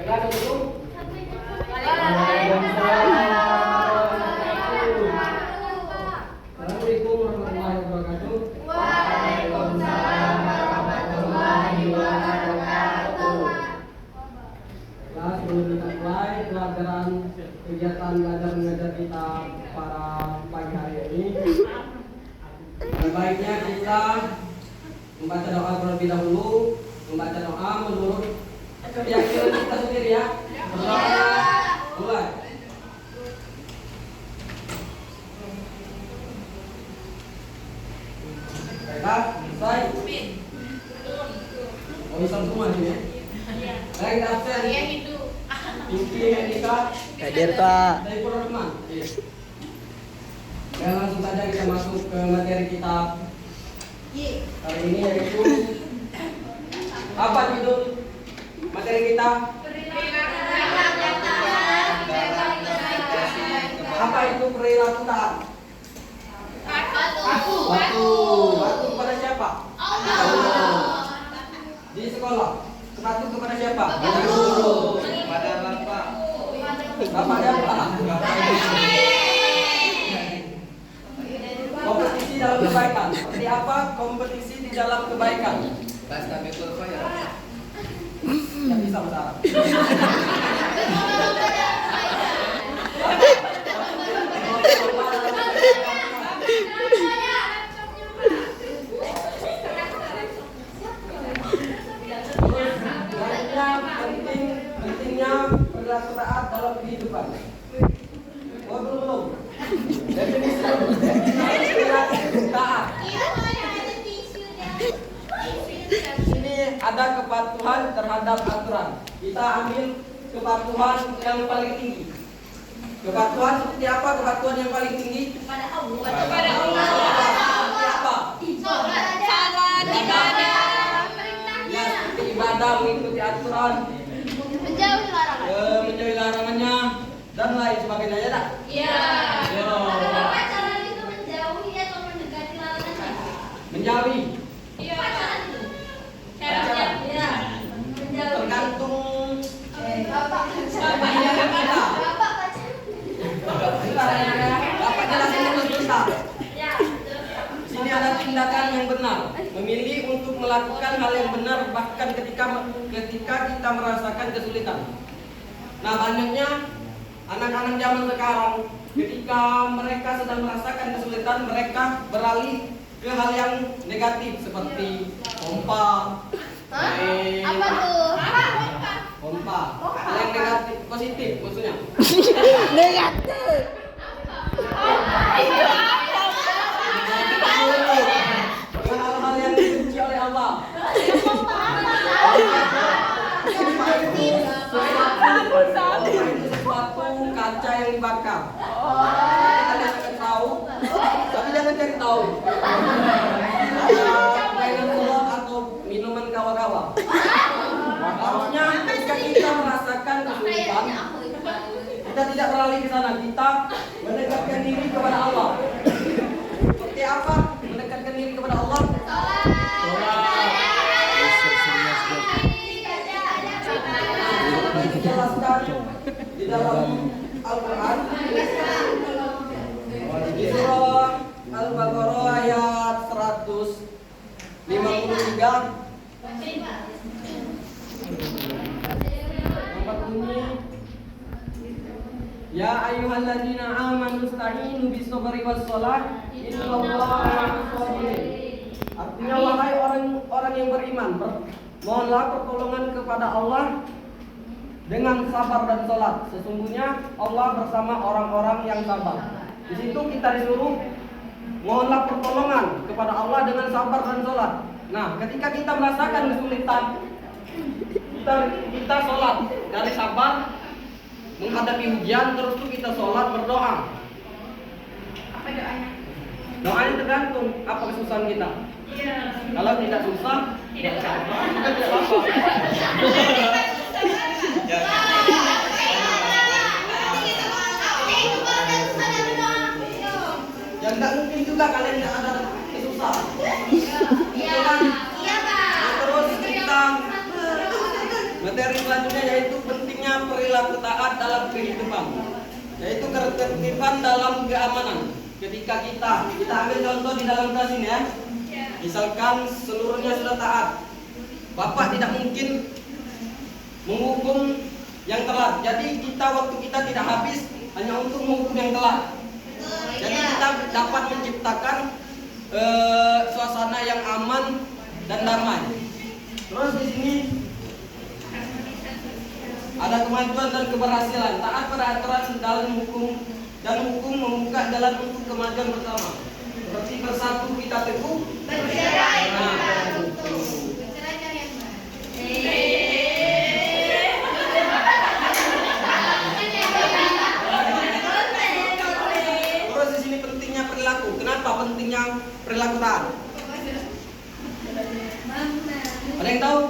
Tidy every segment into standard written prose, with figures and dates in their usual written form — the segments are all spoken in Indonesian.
Assalamualaikum. Assalamualaikum warahmatullahi wabarakatuh. Waalaikumsalam warahmatullahi wabarakatuh. Nah, sebelum kita mulai pelajaran kegiatan belajar mengajar kita pada pagi hari ini, sebaiknya kita membaca doa terlebih dahulu, membaca doa menurut keyakinan kita sendiri ya. Berdoa mulai. Baiklah, selesai. Oh, bisa semua sini ya. Baik, kita absen. Pinky, Hendika, Hadir Pak. dari Purworejo. Ya, langsung saja kita masuk ke materi kita hari ini, yaitu apa judul materi kita? Apa itu perilaku taat? Patuh kepada siapa? Allah. Di sekolah patuh kepada siapa? Guru. Pada Bapak. Bapak dan Pak. Kompetisi dalam kebaikan. Seperti apa kompetisi di dalam kebaikan? Tastabikul khair. Yang bisa bahasa Arab. Pentingnya perilaku taat dalam kehidupan. Oh, belum. Definisi perilaku taat. Ini ada kepatuhan terhadap aturan. Kita ambil kepatuhan yang paling tinggi. Kepatuhan seperti apa? Kepatuhan yang paling tinggi? Kepada Allah. Seperti apa? Salat, ibadah, Ya, seperti ibadah, mengikuti aturan, menjauhi larangan. menjauhi larangannya dan lain sebagainya, ya tak? Iya. Ya. Pacaran itu menjauhi atau mendekati larangan? Menjauhi. Iya. Pacaran itu. Caranya. Iya. Menjauhi. Tergantung Bapak. Iya, kita. Bapak pacaran. Dapat jelasin dulu sebentar. Ya. Di sini ada tindakan yang benar, memilih untuk melakukan hal yang benar bahkan ketika kita merasakan kesulitan. Nah, banyaknya anak-anak zaman sekarang ketika mereka sedang merasakan kesulitan, mereka beralih ke hal yang negatif seperti pompa. Apa tuh? Pompa. Hal yang negatif, positif maksudnya. Negatif. Hal-hal yang dibenci oleh Allah. Sesuatu kaca yang dibakar. Kalian akan tahu, tapi jangan cari tahu. Mainan golok atau minuman kawa-kawa. Harusnya ketika kita merasakan kesulitan, kita tidak beralih ke sana. Kita mendekatkan diri kepada Allah. Seperti apa mendekatkan diri kepada Allah? Dijelaskan di dalam Al-Quran di surah Al-Baqarah ayat 153. Tempat bunyi, ya ayyuhalladzina amanu ista'inu bis-sabri was-shalah innallaha ma'as sabirin. Artinya, wahai orang-orang yang beriman, mohonlah pertolongan kepada Allah dengan sabar dan sholat. Sesungguhnya Allah bersama orang-orang yang sabar. Di situ kita disuruh mohonlah pertolongan kepada Allah dengan sabar dan sholat. Nah, ketika kita merasakan kesulitan, kita sholat dari sabar menghadapi ujian, terus tuh kita sholat berdoa. Apa doanya? Doanya tergantung apa kesusahan kita. Iya. Kalau tidak susah, tidak sabar, kita tidak apa-apa. Ya nggak mungkin juga kalian tidak ada kesusahan. Iya. Iya, Pak. Terus kita materi selanjutnya yaitu pentingnya perilaku taat dalam kehidupan, yaitu ketertiban dalam keamanan. Ketika kita ambil contoh di dalam kelas ini ya, misalkan seluruhnya sudah taat, Bapak tidak mungkin menghukum yang telat. Jadi waktu kita tidak habis hanya untuk menghukum yang telat. Jadi kita dapat menciptakan suasana yang aman dan damai. Terus di sini ada kemajuan dan keberhasilan. Taat pada aturan dalam hukum dan hukum membuka jalan untuk kemajuan bersama. Seperti bersatu kita teguh, Bercerai Nah, kita betul. tutup. Bercerai cari yang mana? Terus di sini pentingnya perilaku. Kenapa pentingnya perilaku taat? Ada yang tahu?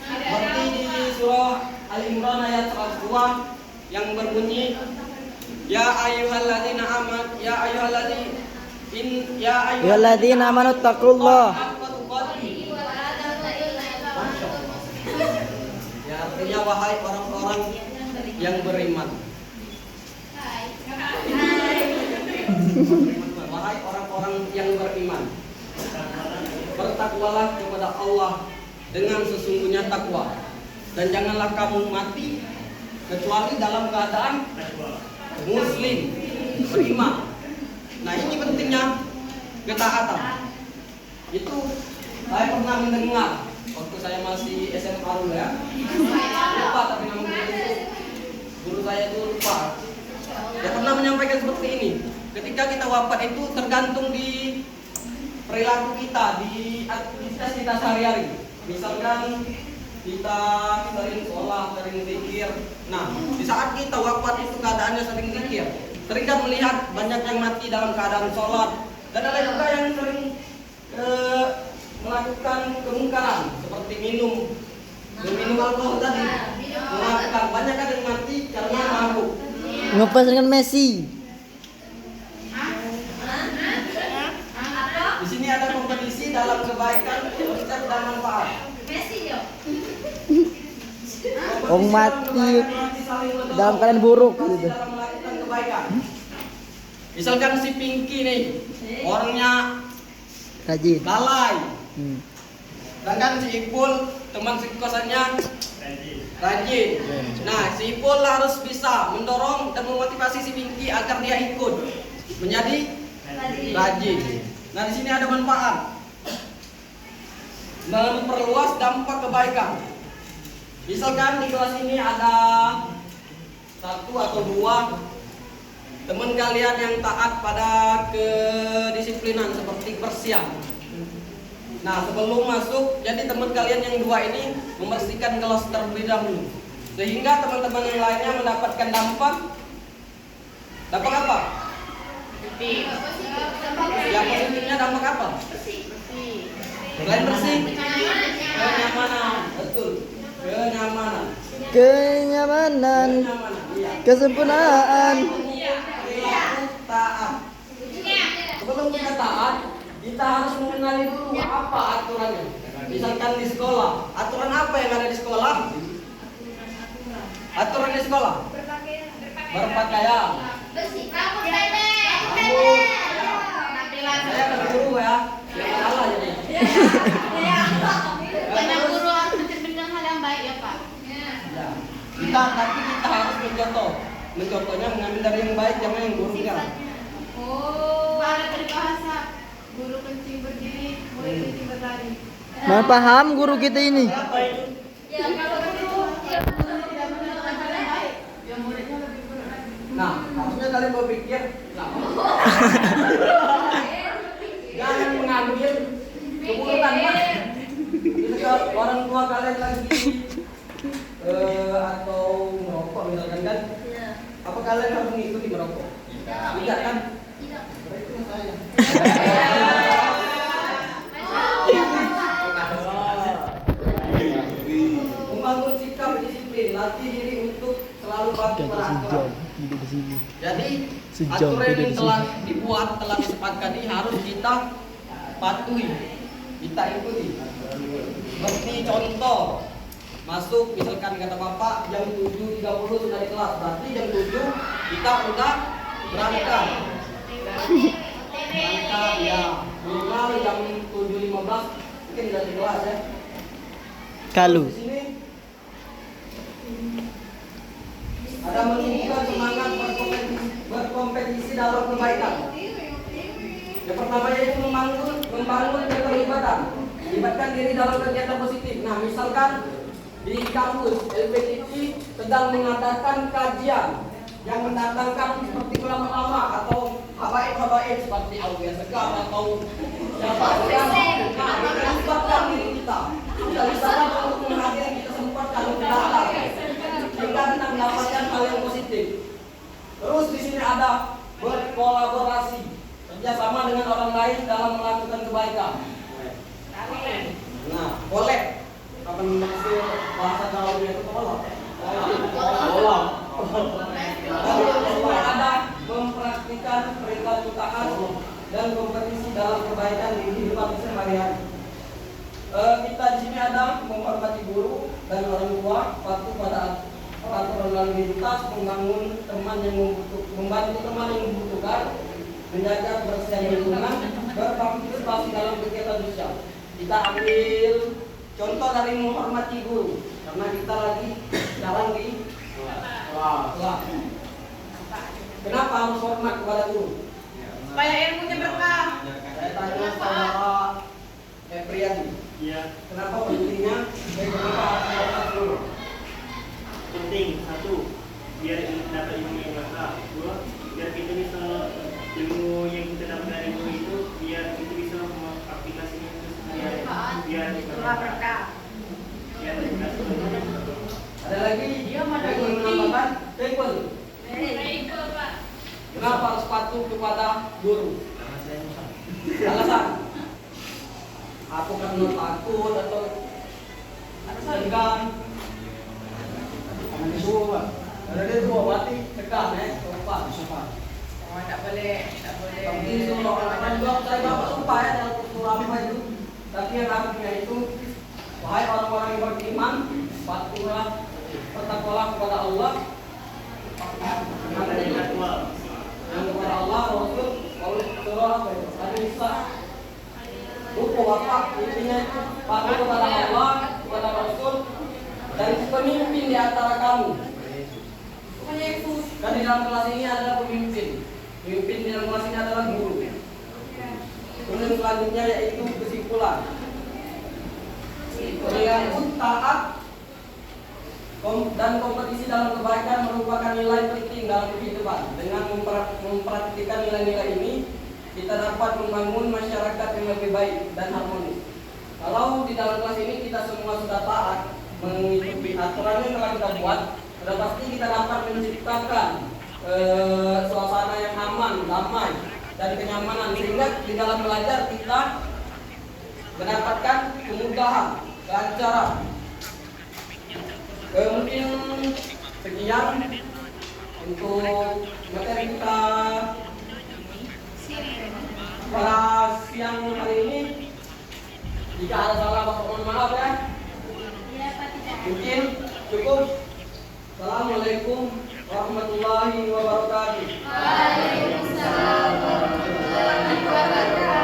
Seperti di surah Al-Imran ayat 102 yang berbunyi Ya ayyuhalladzina amanu Walladzina amanu taqullah. Ya artinya wahai orang-orang yang beriman. Wahai orang-orang yang beriman, bertakwalah kepada Allah dengan sesungguhnya takwa, dan janganlah kamu mati kecuali dalam keadaan muslim, beriman. Nah ini pentingnya ketaatan. Itu saya pernah mendengar waktu saya masih SMA dulu ya. Lupa tapi nama guru saya itu lupa. Dia pernah menyampaikan seperti ini. Ketika kita wafat itu tergantung di perilaku kita, di aktivitas kita sehari-hari. Misalkan kita sering sholat, sering zikir. Nah, di saat kita wafat itu keadaannya sering zikir. Sering kan melihat banyak yang mati dalam keadaan sholat. Dan ada juga yang sering melakukan kemungkaran seperti minum alkohol tadi. Melakukan banyak kan yang mati karena mabuk. Ngepas dengan Messi. Di sini ada kompetisi dalam kebaikan, konsep dan manfaat. Messi yo. Orang mati dalam keadaan buruk gitu. Dalam melakukan kebaikan. Misalkan si Pinky nih, orangnya Rajin. lalai. Hmm. Sedangkan si Ipul, teman sekosannya rajin. Nah, si Ipul harus bisa mendorong dan memotivasi si Pinky agar dia ikut menjadi rajin. Nah, di sini ada manfaat. Memperluas dampak kebaikan. Misalkan di kelas ini ada 1 atau 2 teman kalian yang taat pada kedisiplinan seperti bersiap. Nah, sebelum masuk, jadi teman kalian yang 2 ini membersihkan kelas terlebih dahulu, sehingga teman-teman yang lainnya mendapatkan dampak apa? Yang positifnya dampak apa? Selain bersih, kenyamanan, betul, kenyamanan. Kenyamanan, Iya. kesempurnaan. Perilaku taat. Sebelum kita taat, kita harus mengenali dulu apa aturannya. Misalkan di sekolah, aturan apa yang ada di sekolah? Aturan di sekolah? Berpakaian. Bersih. Rambut pendek. Rambut. Penampilan. Saya kan guru ya, yang salah jadi. Banyak guru harus mencerminkan hal yang baik ya Pak. Ya. Tapi kita harus mencontoh. Mencontohnya mengambil dari yang baik, jangan yang buruknya. Oh. Ada peribahasa. Guru kencing berdiri, murid kencing berlari. Mana paham guru kita ini? Ya kalau guru tidak mencontohkan hal yang baik, ya muridnya lebih buruk lagi. Nah, harusnya kalian berpikir, nah, jangan mengambil keburukan Pak. Ketika orang tua kalian lagi atau merokok misalkan kan, apa kalian harus mengikuti merokok? Tidak kan? Berarti saya. Membangun sikap disiplin, latih diri untuk selalu patuh pada aturan. Duduk di sini. Jadi Sejam aturan beda yang di telah dibuat, telah disepakati harus kita patuhi, kita ikuti. Seperti contoh, masuk, misalkan kata bapak jam 7.30 sudah di kelas, berarti jam 7 kita udah berangkat ya, minimal jam 7.15 mungkin udah di kelas ya. Kalu. Di sini ada menunjukkan semangat berkompetisi dalam kebaikan. Yang pertama yaitu membangun keterlibatan, libatkan diri dalam kegiatan positif. Nah, misalkan di kampus LPTT sedang mengadakan kajian yang mendatangkan seperti ulama-ulama atau habaib seperti Aulia Segar atau siapa yang melibatkan diri kita. Kita bisa untuk menghadiri, kita sempatkan untuk datang sehingga kita mendapatkan hal yang positif. Terus di sini ada berkolaborasi, kerjasama dengan orang lain dalam melakukan kebaikan. Nah, boleh apa maksud bahasa gaulnya itu kolom? Kolom. Lalu ada mempraktikkan perintah Tuhan dan kompetisi dalam kebaikan di kehidupan sehari-hari. Kita di sini ada menghormati guru dan orang tua, patuh pada peraturan lalu lintas, membangun teman yang membantu teman yang membutuhkan, menjaga kebersihan lingkungan, berpartisipasi dalam kegiatan sosial. Kita ambil contoh dari menghormati guru, karena kita lagi sekarang di kelas. Kenapa harus hormat kepada guru? Supaya ilmunya berkah. Saya tanya saudara Epriadi. Iya, Kenapa pentingnya? Kenapa harus hormat guru? penting. Satu, biar dapat ilmu yang berkah. Dua, biar kita bisa ilmu yang kita dapat dari guru itu, biar kita bisa mengaplikasinya ke sehari-hari. Biar kita Berkah. biar kita Ada lagi yang menambahkan tekun. Kenapa harus patuh kepada guru? Alasan? Aku karena takut atau segan? Karena disuruh pak. Karena dia dua mati segan lupa. Oh, tak boleh. Tapi disuruh orang juga saya bapak sumpah ya dalam surah apa itu. Tapi yang artinya itu, wahai orang-orang yang beriman, patuhlah, bertakwalah kepada Allah. Yang kepada Allah, Rasul, surah apa itu? Al-Nisa. Buku bapak intinya itu patuh kepada Allah, kepada Rasul, dan pemimpin di antara kamu. Dan di dalam kelas ini adalah pemimpin. Pemimpin di dalam kelas ini adalah guru. Kemudian selanjutnya yaitu kesimpulan. Perilaku taat dan kompetisi dalam kebaikan merupakan nilai penting dalam kehidupan. Dengan mempraktikkan nilai-nilai ini, kita dapat membangun masyarakat yang lebih baik dan harmonis. Kalau di dalam kelas ini kita semua sudah taat mengikuti aturan yang telah kita buat, sudah pasti kita dapat menciptakan suasana yang aman, damai, dan kenyamanan, sehingga di dalam belajar kita mendapatkan kemudahan, kelancaran. Mungkin sekian untuk materi kita pada siang hari ini. Jika ada salah, bapak mohon maaf ya. Mungkin cukup. Assalamualaikum warahmatullahi wabarakatuh. Waalaikumsalam warahmatullahi wabarakatuh.